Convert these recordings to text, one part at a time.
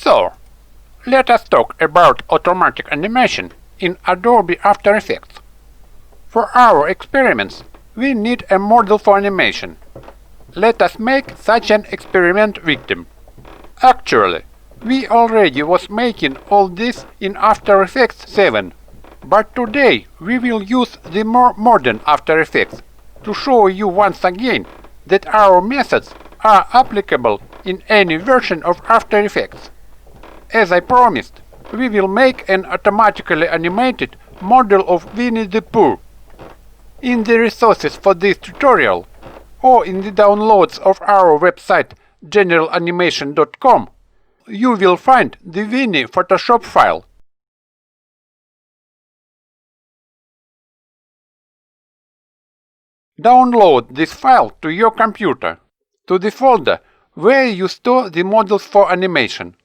So, let us talk about automatic animation in Adobe After Effects. For our experiments, we need a model for animation. Let us make such an experiment victim. Actually, we already was making all this in After Effects 7, but today we will use the more modern After Effects to show you once again that our methods are applicable in any version of After Effects. As I promised, we will make an automatically animated model of Winnie the Pooh. In the resources for this tutorial, or in the downloads of our website General-Animation.com, you will find the Vini Photoshop file. Download this file to your computer, to the folder where you store the models for animation.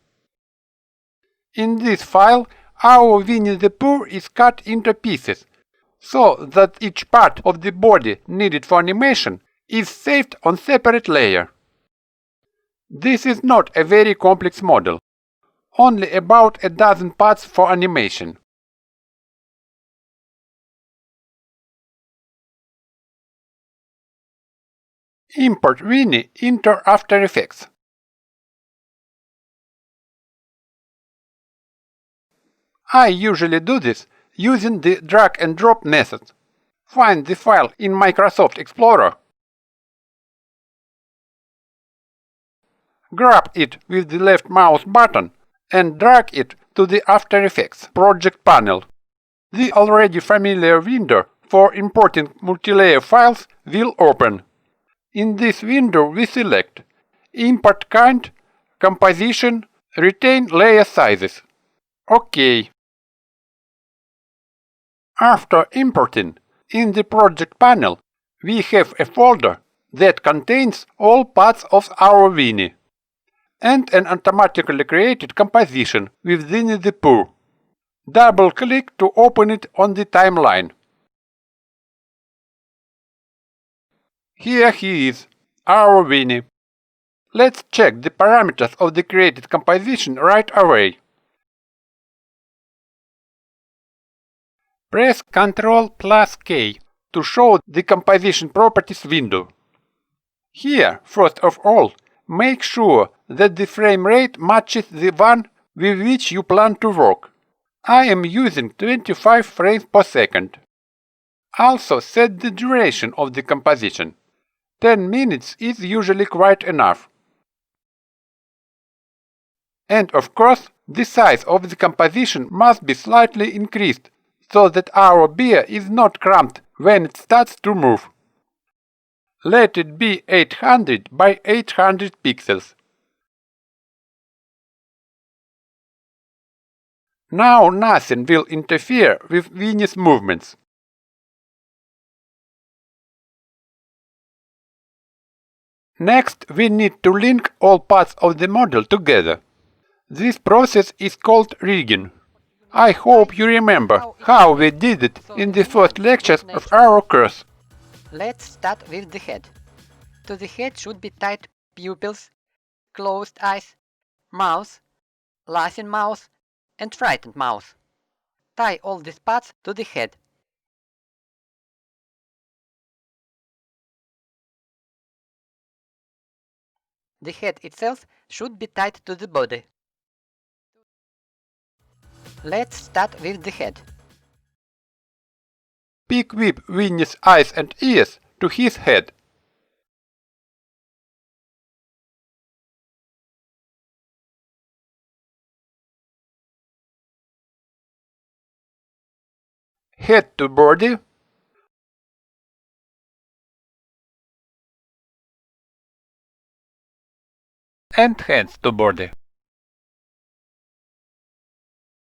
In this file, our Winnie the Pooh is cut into pieces, so that each part of the body needed for animation is saved on separate layer. This is not a very complex model, only about a dozen parts for animation. Import Vini into After Effects. I usually do this using the drag and drop method. Find the file in Microsoft Explorer. Grab it with the left mouse button and drag it to the After Effects project panel. The already familiar window for importing multilayer files will open. In this window we select Import Kind, Composition, Retain Layer Sizes. OK. After importing, in the project panel, we have a folder that contains all parts of our Vini and an automatically created composition with Winnie the Pooh. Double-click to open it on the timeline. Here he is, our Vini. Let's check the parameters of the created composition right away. Press Ctrl+K to show the composition properties window. Here, first of all, make sure that the frame rate matches the one with which you plan to work. I am using 25 frames per second. Also set the duration of the composition. 10 minutes is usually quite enough. And of course, the size of the composition must be slightly increased so that our bear is not cramped when it starts to move. Let it be 800 by 800 pixels. Now nothing will interfere with Vini's movements. Next, we need to link all parts of the model together. This process is called rigging. I hope you remember how we did it in the first lectures of our course. Let's start with the head. To the head should be tied pupils, closed eyes, mouth, laughing mouth, and frightened mouth. Tie all these parts to the head. The head itself should be tied to the body. Let's start with the head. Pick whip Winnie's eyes and ears to his head. Head to body. And hands to body.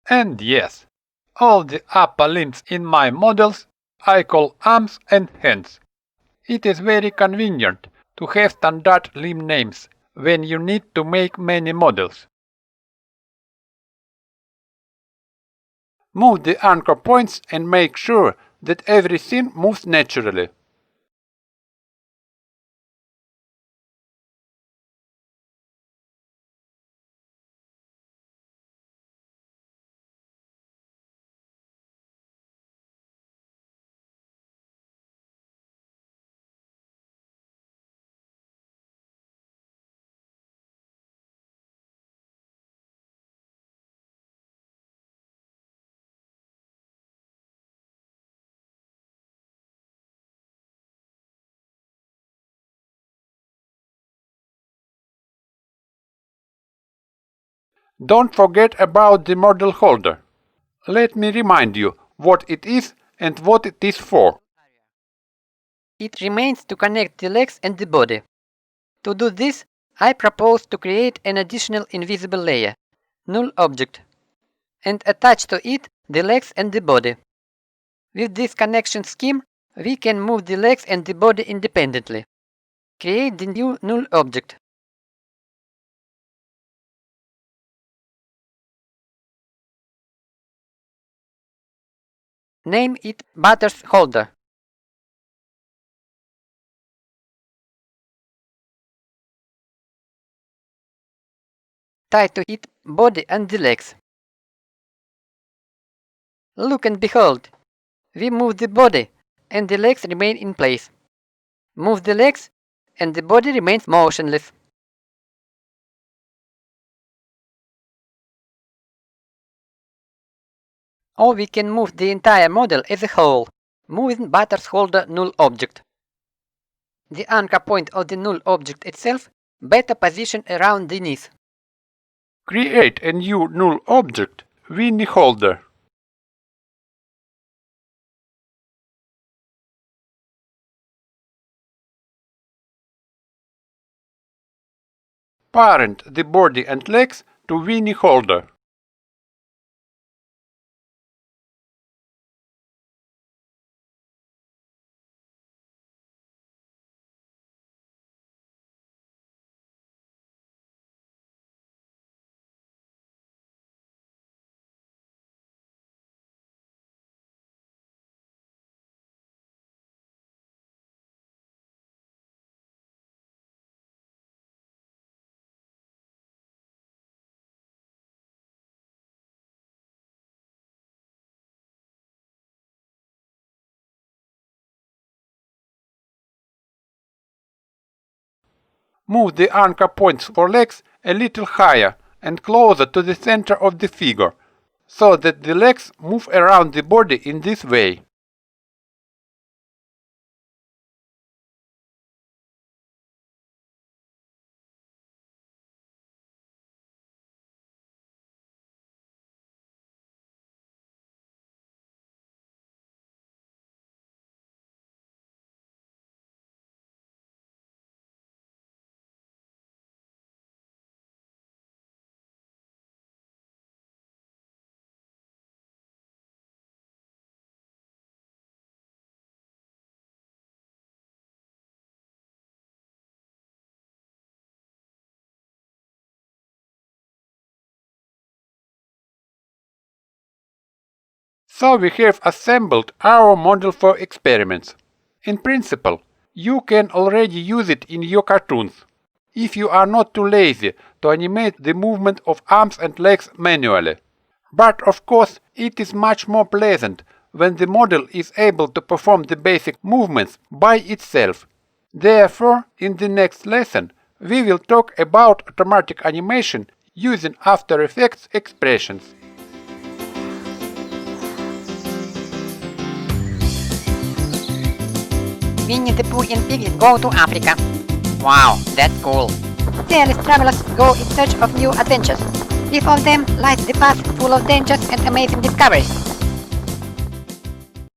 And yes, all the upper limbs in my models I call arms and hands. It is very convenient to have standard limb names when you need to make many models. Move the anchor points and make sure that everything moves naturally. Don't forget about the model holder. Let me remind you what it is and what it is for. It remains to connect the legs and the body. To do this, I propose to create an additional invisible layer, null object, and attach to it the legs and the body. With this connection scheme, we can move the legs and the body independently. Create the new null object. Name it Butters Holder. Tie to it body and the legs. Look and behold! We move the body, and the legs remain in place. Move the legs, and the body remains motionless. Or we can move the entire model as a whole, moving Butters Holder null object. The anchor point of the null object itself better positioned around the knees. Create a new null object, Winnie holder. Parent the body and legs to Winnie holder. Move the anchor points for legs a little higher and closer to the center of the figure, so that the legs move around the body in this way. So we have assembled our model for experiments. In principle, you can already use it in your cartoons, if you are not too lazy to animate the movement of arms and legs manually. But of course, it is much more pleasant when the model is able to perform the basic movements by itself. Therefore, in the next lesson, we will talk about automatic animation using After Effects expressions. Winnie the Pooh and Piggy go to Africa. Wow, that's cool. Fearless travelers go in search of new adventures. Before them lies the path full of dangers and amazing discoveries.